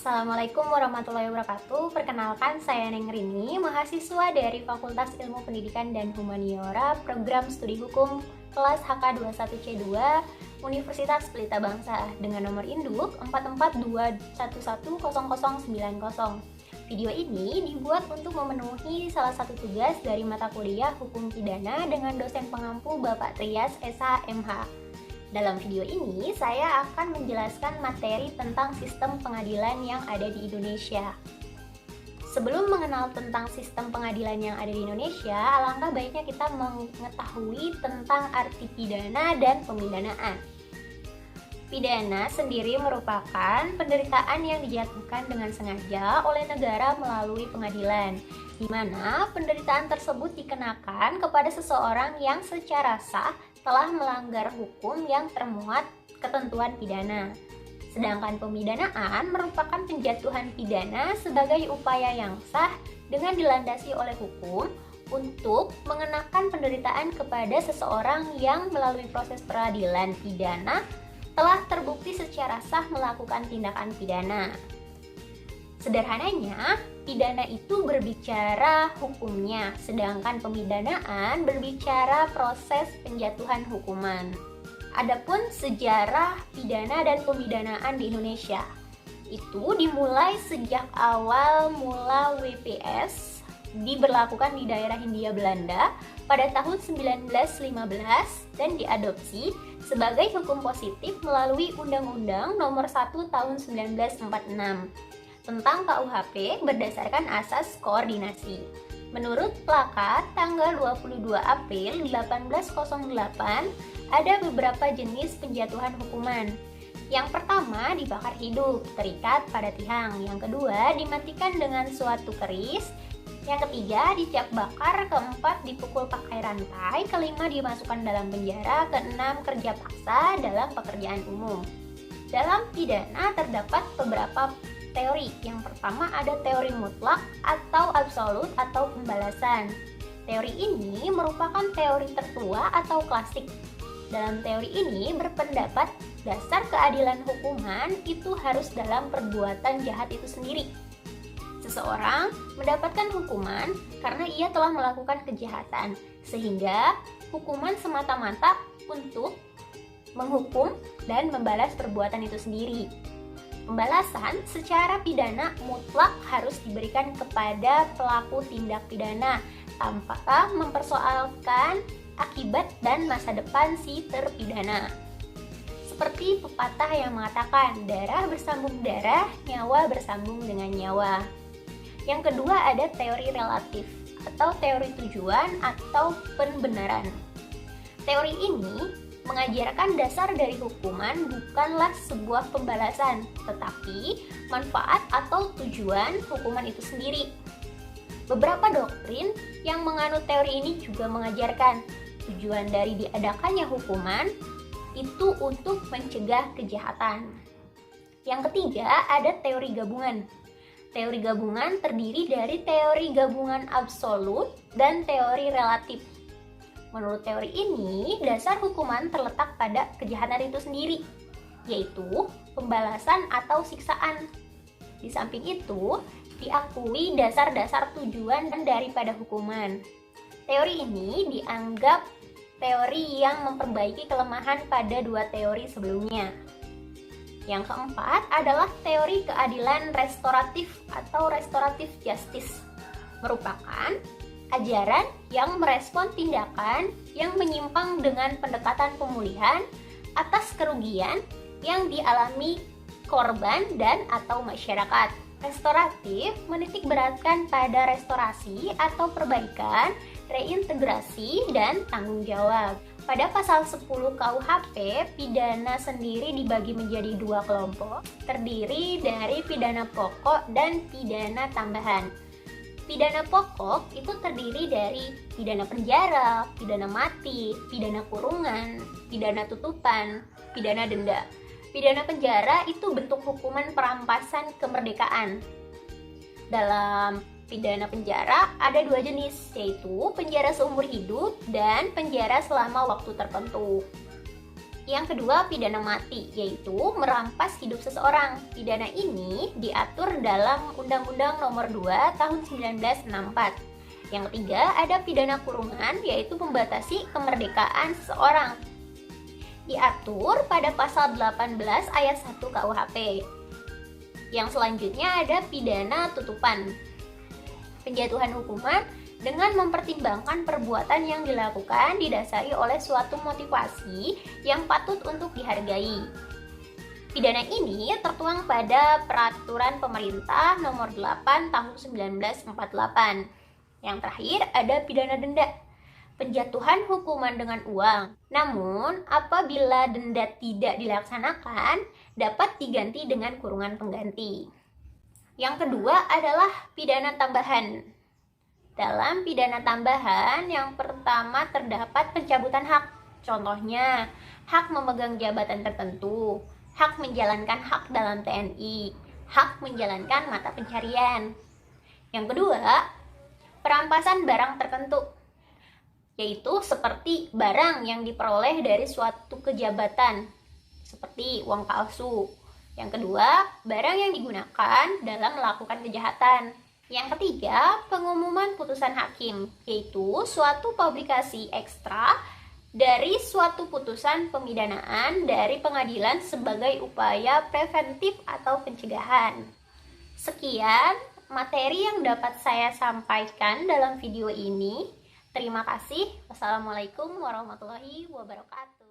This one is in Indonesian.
Assalamualaikum warahmatullahi wabarakatuh. Perkenalkan, saya Neng Rini, mahasiswa dari Fakultas Ilmu Pendidikan dan Humaniora, Program Studi Hukum kelas HK21C2 Universitas Pelita Bangsa dengan nomor induk 442110090. Video ini dibuat untuk memenuhi salah satu tugas dari mata kuliah Hukum Pidana dengan dosen pengampu Bapak Trias SH.MH. Dalam video ini, saya akan menjelaskan materi tentang sistem pengadilan yang ada di Indonesia. Sebelum mengenal tentang sistem pengadilan yang ada di Indonesia, alangkah baiknya kita mengetahui tentang arti pidana dan pemidanaan. Pidana sendiri merupakan penderitaan yang dijatuhkan dengan sengaja oleh negara melalui pengadilan, di mana penderitaan tersebut dikenakan kepada seseorang yang secara sah telah melanggar hukum yang termuat ketentuan pidana. Sedangkan pemidanaan merupakan penjatuhan pidana sebagai upaya yang sah dengan dilandasi oleh hukum untuk mengenakan penderitaan kepada seseorang yang melalui proses peradilan pidana telah terbukti secara sah melakukan tindakan pidana. Sederhananya, pidana itu berbicara hukumnya, sedangkan pemidanaan berbicara proses penjatuhan hukuman. Adapun sejarah pidana dan pemidanaan di Indonesia, itu dimulai sejak awal mula WPS diberlakukan di daerah Hindia Belanda pada tahun 1915 dan diadopsi sebagai hukum positif melalui Undang-Undang Nomor 1 Tahun 1946 tentang KUHP berdasarkan asas koordinasi. Menurut plakat tanggal 22 April 1808, ada beberapa jenis penjatuhan hukuman. Yang pertama, dibakar hidup, terikat pada tiang. Yang kedua, dimatikan dengan suatu keris. Yang ketiga, dicap bakar. Keempat, dipukul pakai rantai. Kelima, dimasukkan dalam penjara. Keenam, kerja paksa dalam pekerjaan umum. Dalam pidana terdapat beberapa teori. Yang pertama ada teori mutlak atau absolut atau pembalasan. Teori ini merupakan teori tertua atau klasik. Dalam teori ini berpendapat dasar keadilan hukuman itu harus dalam perbuatan jahat itu sendiri. Seseorang mendapatkan hukuman karena ia telah melakukan kejahatan, sehingga hukuman semata-mata untuk menghukum dan membalas perbuatan itu sendiri. Pembalasan secara pidana mutlak harus diberikan kepada pelaku tindak pidana tanpa mempersoalkan akibat dan masa depan si terpidana. Seperti pepatah yang mengatakan, darah bersambung darah, nyawa bersambung dengan nyawa. Yang kedua ada teori relatif atau teori tujuan atau pembenaran. Teori ini mengajarkan dasar dari hukuman bukanlah sebuah pembalasan, tetapi manfaat atau tujuan hukuman itu sendiri. Beberapa doktrin yang menganut teori ini juga mengajarkan tujuan dari diadakannya hukuman itu untuk mencegah kejahatan. Yang ketiga ada teori gabungan. Teori gabungan terdiri dari teori gabungan absolut dan teori relatif. Menurut teori ini, dasar hukuman terletak pada kejahatan itu sendiri, yaitu pembalasan atau siksaan. Di samping itu, diakui dasar-dasar tujuan dan daripada hukuman. Teori ini dianggap teori yang memperbaiki kelemahan pada dua teori sebelumnya. Yang keempat adalah teori keadilan restoratif atau restoratif justice, merupakan ajaran yang merespon tindakan yang menyimpang dengan pendekatan pemulihan atas kerugian yang dialami korban dan atau masyarakat. Restoratif menitik beratkan pada restorasi atau perbaikan, reintegrasi, dan tanggung jawab. Pada pasal 10 KUHP, pidana sendiri dibagi menjadi dua kelompok, terdiri dari pidana pokok dan pidana tambahan. Pidana pokok itu terdiri dari pidana penjara, pidana mati, pidana kurungan, pidana tutupan, pidana denda. Pidana penjara itu bentuk hukuman perampasan kemerdekaan. Dalam pidana penjara ada dua jenis, yaitu penjara seumur hidup dan penjara selama waktu tertentu. Yang kedua, pidana mati, yaitu merampas hidup seseorang. Pidana ini diatur dalam Undang-Undang Nomor 2 Tahun 1964. Yang ketiga, ada pidana kurungan, yaitu membatasi kemerdekaan seseorang. Diatur pada pasal 18 ayat 1 KUHP. Yang selanjutnya ada pidana tutupan. Penjatuhan hukuman dengan mempertimbangkan perbuatan yang dilakukan didasari oleh suatu motivasi yang patut untuk dihargai. Pidana ini tertuang pada Peraturan Pemerintah Nomor 8 Tahun 1948. Yang terakhir ada pidana denda. Penjatuhan hukuman dengan uang. Namun, apabila denda tidak dilaksanakan, dapat diganti dengan kurungan pengganti. Yang kedua adalah pidana tambahan. Dalam pidana tambahan, yang pertama terdapat pencabutan hak. Contohnya, hak memegang jabatan tertentu, hak menjalankan hak dalam TNI, hak menjalankan mata pencarian. Yang kedua, perampasan barang tertentu, yaitu seperti barang yang diperoleh dari suatu kejabatan, seperti uang palsu. Yang kedua, barang yang digunakan dalam melakukan kejahatan. Yang ketiga, pengumuman putusan hakim, yaitu suatu publikasi ekstra dari suatu putusan pemidanaan dari pengadilan sebagai upaya preventif atau pencegahan. Sekian materi yang dapat saya sampaikan dalam video ini. Terima kasih. Wassalamualaikum warahmatullahi wabarakatuh.